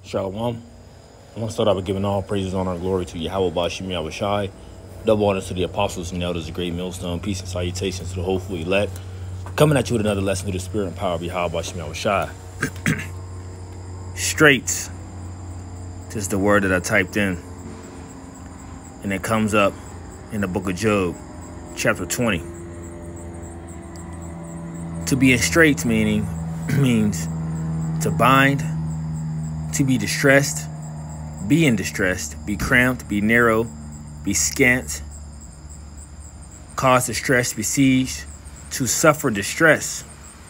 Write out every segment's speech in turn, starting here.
Shalom. I want to start out by giving all praises, honor, and glory to Yahweh Bashim Yahweh Shai. Double honors to the apostles and elders of Great Millstone. Peace and salutations to the hopeful elect. Coming at you with another lesson through the spirit and power of Yahweh Bashim Yahweh Shai. Straits. This is the word that I typed in. And it comes up in the book of Job, chapter 20. To be in straits means to bind, to be distressed, be in distress, be cramped, be narrow, be scant, cause distress, besieged, to suffer distress,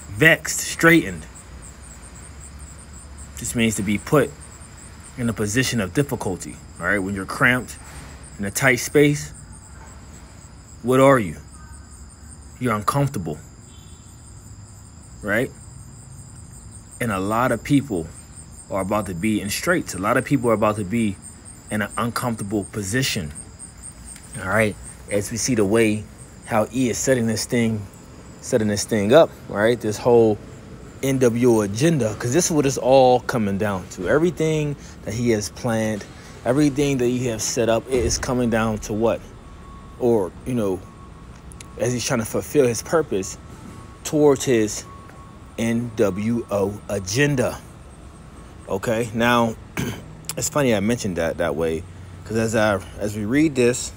vexed, straitened. This means to be put in a position of difficulty. All right, when you're cramped in a tight space, what are you? You're uncomfortable, right? And a lot of people are about to be in straits. A lot of people are about to be in an uncomfortable position. All right, as we see the way how E is setting this thing up, right? This whole NWO agenda, because this is what it's all coming down to. Everything that he has planned, everything that he has set up, it is coming down to what? Or, as he's trying to fulfill his purpose towards his NWO agenda. Okay, now it's funny I mentioned that way, because as we read this,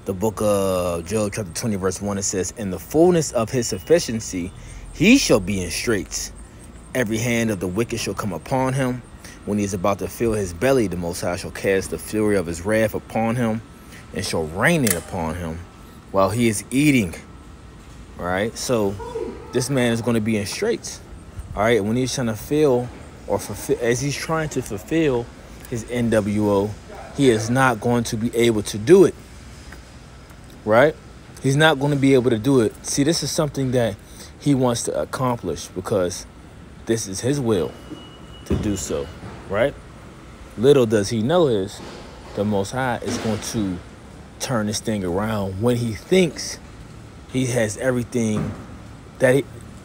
the book of Job, chapter 20, verse 1, it says, "In the fullness of his sufficiency, he shall be in straits. Every hand of the wicked shall come upon him. When he is about to fill his belly, the Most High shall cast the fury of his wrath upon him, and shall rain it upon him while he is eating." All right, so this man is going to be in straits. All right, when he's trying to fulfill his NWO, he is not going to be able to do it. Right? He's not going to be able to do it. See, this is something that he wants to accomplish because this is his will to do so. Right? Little does he know is the Most High is going to turn this thing around when he thinks he has everything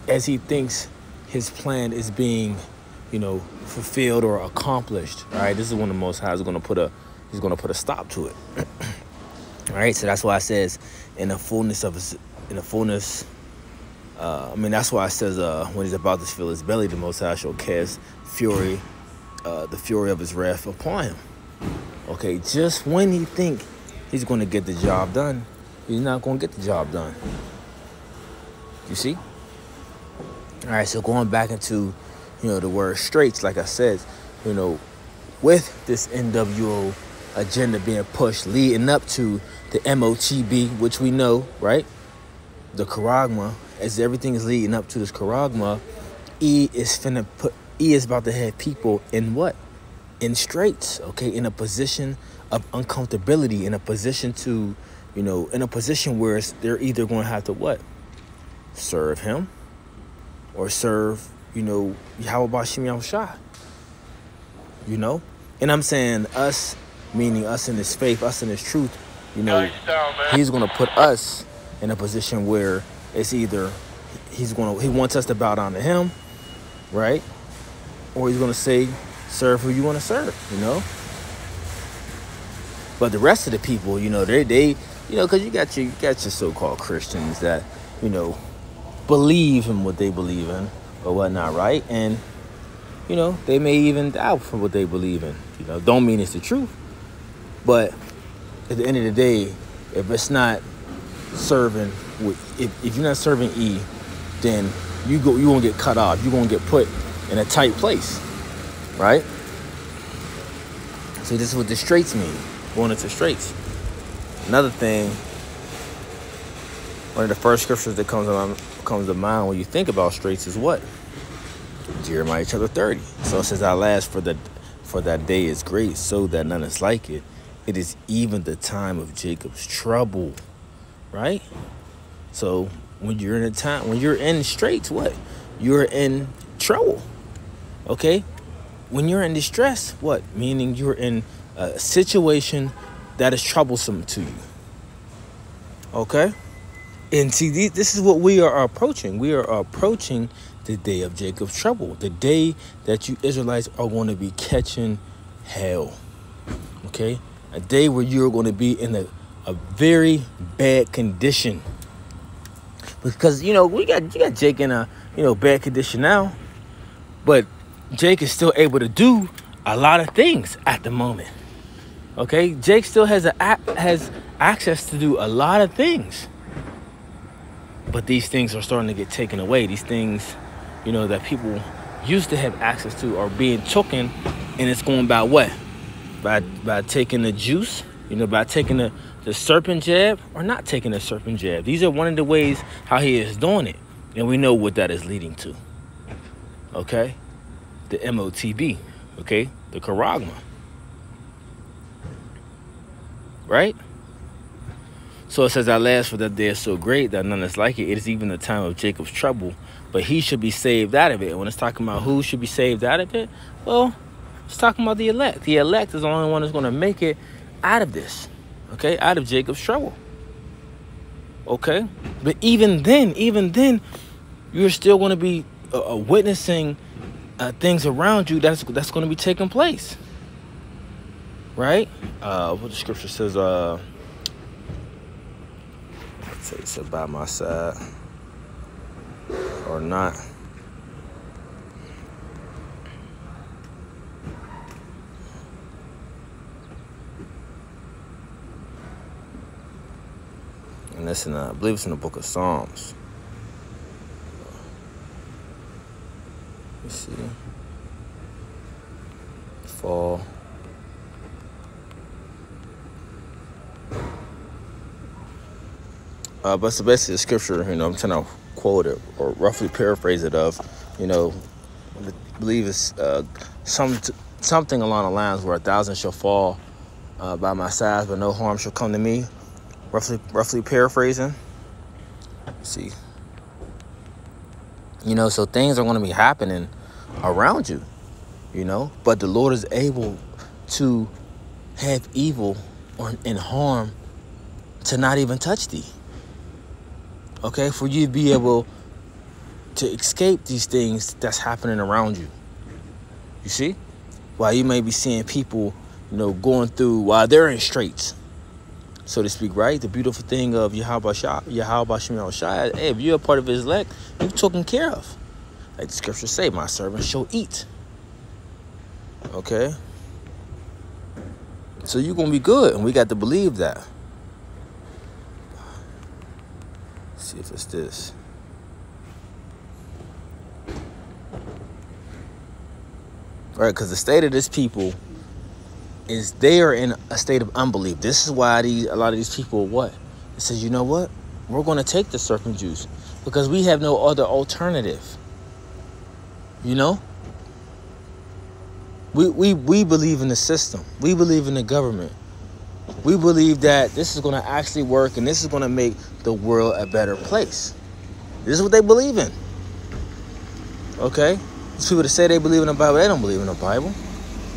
as he thinks his plan is being, fulfilled or accomplished. All right, this is when the Most High is going to put a stop to it. All right, so that's why it says that's why it says when he's about to fill his belly, the Most High shall cast the fury of his wrath upon him. Okay, just when he think he's going to get the job done, he's not going to get the job done. You see? All right, so going back into, the word straits, like I said, with this NWO agenda being pushed, leading up to the MOTB, which we know, right? The Charagma, as everything is leading up to this Charagma, E is about to have people in what? In straits, okay? In a position of uncomfortability, in a position to, in a position where they're either going to have to what? Serve him or serve, Yahweh Bashim Yahweh Shai. And I'm saying us, meaning us in his faith, us in his truth, he's going to put us in a position where it's either he wants us to bow down to him, right? Or he's going to say, serve who you want to serve, But the rest of the people, they because you got your so-called Christians that, believe in what they believe in or whatnot, right? And, they may even doubt from what they believe in. Don't mean it's the truth. But at the end of the day, if it's not serving, if you're not serving E, then you won't get cut off. You're going to get put in a tight place, right? So this is what the straits mean, going into straits. Another thing, one of the first scriptures that comes to mind when you think about straits is what? Jeremiah chapter 30. So it says, "Alas, for that day is great, so that none is like it. It is even the time of Jacob's trouble." Right? So when you're in straits, what? You're in trouble. Okay? When you're in distress, what? Meaning you're in a situation that is troublesome to you. Okay? And see, this is what we are approaching. We are approaching the day of Jacob's trouble, the day that you Israelites are going to be catching hell. Okay? A day where you're going to be in a very bad condition. Because, you got Jake in a, bad condition now. But Jake is still able to do a lot of things at the moment. Okay? Jake still has access to do a lot of things. But these things are starting to get taken away. These things, that people used to have access to are being taken. And it's going by what? By taking the juice, by taking the serpent jab or not taking the serpent jab. These are one of the ways how he is doing it. And we know what that is leading to. Okay? The MOTB. Okay? The charagma. Right? So it says, "I last for that day is so great that none is like it. It is even the time of Jacob's trouble, but he should be saved out of it." And when it's talking about who should be saved out of it, well, it's talking about the elect. The elect is the only one that's going to make it out of this. Okay? Out of Jacob's trouble. Okay? But even then, you're still going to be witnessing things around you that's going to be taking place. Right? What the scripture says, it's by my side or not. And that's I believe it's in the book of Psalms. Let's see. Fall. But so basically the scripture, I'm trying to quote it or roughly paraphrase it of, I believe it's something along the lines where 1,000 shall fall by my side, but no harm shall come to me. Roughly paraphrasing. Let's see. So things are going to be happening around you, but the Lord is able to have evil and harm to not even touch thee. Okay, for you to be able to escape these things that's happening around you. You see? While you may be seeing people, going through while they're in straits, so to speak, right? The beautiful thing of Yahweh Shem Shai, hey, if you're a part of his elect, you're taken care of. Like the scriptures say, my servant shall eat. Okay? So you're going to be good, and we got to believe that. See if it's this. All right, because the state of this people is they are in a state of unbelief. This is why a lot of these people, what? It says, you know what? We're going to take the serpent juice because we have no other alternative. We believe in the system. We believe in the government. We believe that this is going to actually work and this is going to make the world a better place. This is what they believe in. Okay? These people that say they believe in the Bible, they don't believe in the Bible.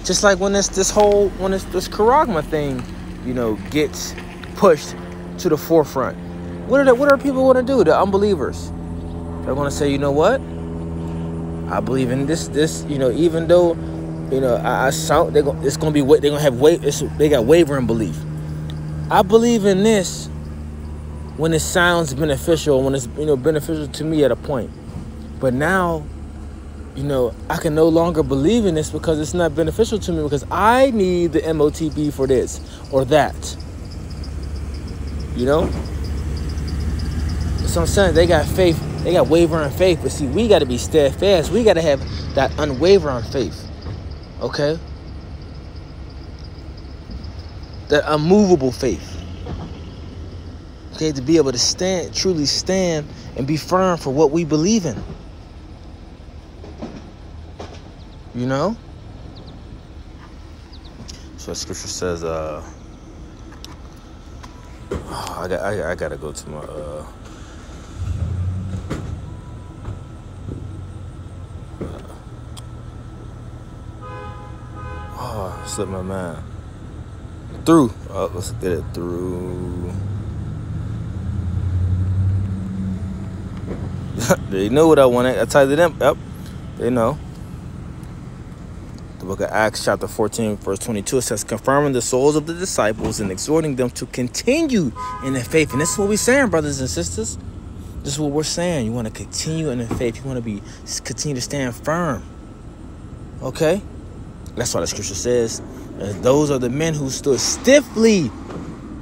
Just like when this charagma thing, gets pushed to the forefront. What are people going to do? The unbelievers. They're going to say, you know what? I believe in this, even though, it's going to be, they're going to have, they got wavering belief. I believe in this when it sounds beneficial, when it's, beneficial to me at a point. But now, I can no longer believe in this because it's not beneficial to me because I need the MOTB for this or that. So I'm saying they got faith, they got wavering faith, but see, we got to be steadfast. We got to have that unwavering faith. Okay? That unmovable faith. Okay, to be able to truly stand and be firm for what we believe in. So scripture says, I gotta go to my slipped my mind. Through. Let's get it through. They know what I wanted. I typed it in. Yep. They know. The book of Acts chapter 14 verse 22, it says, confirming the souls of the disciples and exhorting them to continue in the faith. And this is what we're saying, brothers and sisters. This is what we're saying. You want to continue in the faith. You want to continue to stand firm. Okay? That's why the scripture says, those are the men who stood stiffly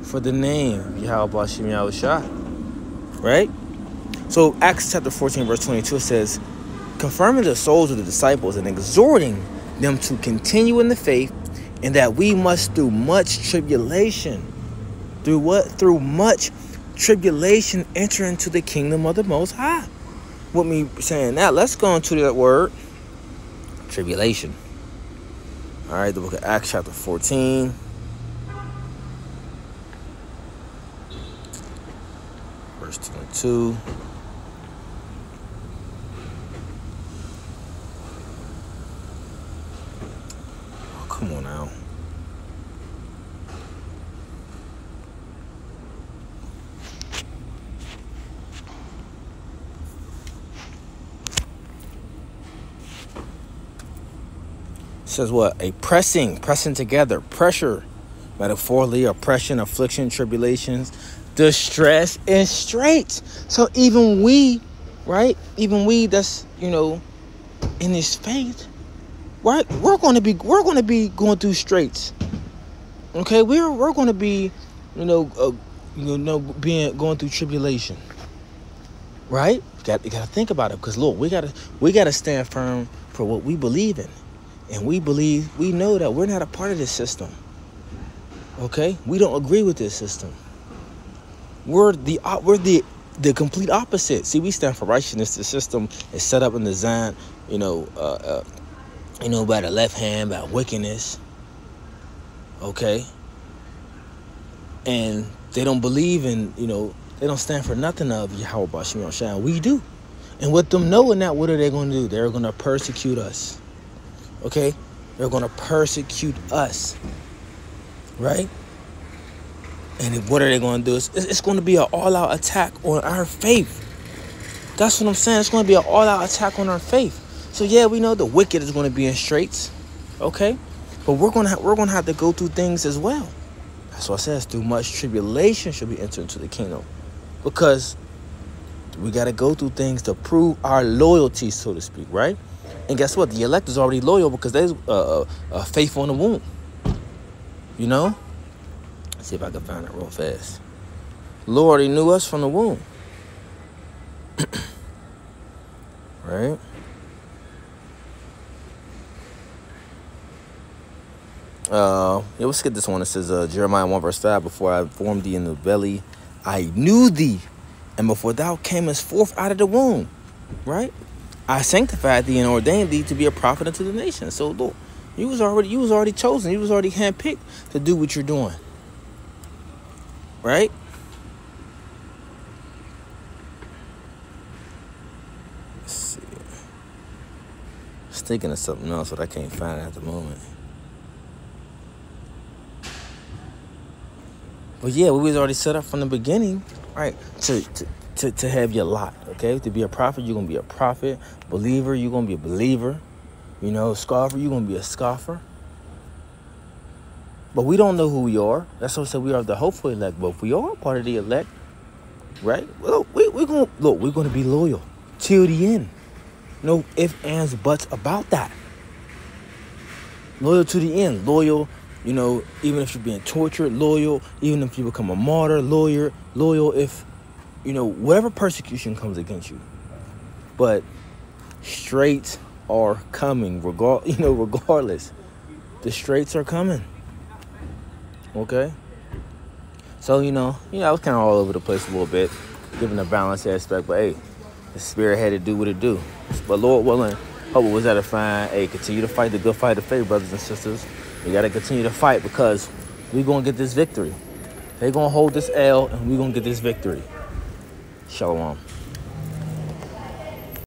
for the name of Yahweh Shem Yahushua. Right? So Acts chapter 14 verse 22, it says, confirming the souls of the disciples and exhorting them to continue in the faith, and that we must through much tribulation. Through what? Through much tribulation enter into the kingdom of the Most High. With me saying that, let's go into that word, tribulation. All right, the book of Acts chapter 14. Verse 22. Come on now. It says what? A pressing together, pressure, metaphorically, oppression, affliction, tribulations, distress, and straits. So even we, right? Even we that's, in this faith, right? We're going to be going through straits. Okay, we're going to be, going through tribulation. Right? You got to think about it, because Lord, we got to stand firm for what we believe in. And we know that we're not a part of this system. Okay? We don't agree with this system. We're the complete opposite. See, we stand for righteousness. The system is set up and designed, by the left hand, by wickedness. Okay? And they don't believe in, they don't stand for nothing of Yahweh Bashim Yahshua. We do. And with them knowing that, what are they going to do? They're going to persecute us. Okay? They're going to persecute us. Right? And what are they going to do? It's going to be an all-out attack on our faith. That's what I'm saying. It's going to be an all-out attack on our faith. So yeah, we know the wicked is going to be in straits. Okay? But we're going to have to go through things as well. That's what it says. Through much tribulation shall we enter into the kingdom. Because we got to go through things to prove our loyalty, so to speak, right? And guess what? The elect is already loyal because they're faithful in the womb. Let's see if I can find it real fast. Lord already knew us from the womb. Right? Let's get this one. It says, Jeremiah 1 verse 5, before I formed thee in the belly, I knew thee, and before thou camest forth out of the womb, right? I sanctified thee and ordained thee to be a prophet unto the nations. So, Lord, you was already chosen. You was already handpicked to do what you're doing, right? Let's see. I was thinking of something else, but I can't find it at the moment. But yeah, we was already set up from the beginning, right? To have your lot, okay? To be a prophet, you're going to be a prophet. Believer, you're going to be a believer. Scoffer, you're going to be a scoffer. But we don't know who we are. That's what I said, we are the hopeful elect. But if we are part of the elect, right? Well, we're going to be loyal till the end. No ifs, ands, buts about that. Loyal to the end. Loyal, even if you're being tortured, loyal. Even if you become a martyr, loyal if, whatever persecution comes against you. But straits are coming, regardless. The straits are coming. Okay? So, I was kind of all over the place a little bit, giving a balanced aspect. But, hey, the spirit had to do what it do. But Lord willing, hope it was edifying. Hey, continue to fight the good fight of faith, brothers and sisters. We got to continue to fight, because we're going to get this victory. They're going to hold this L, and we're going to get this victory. Shalom.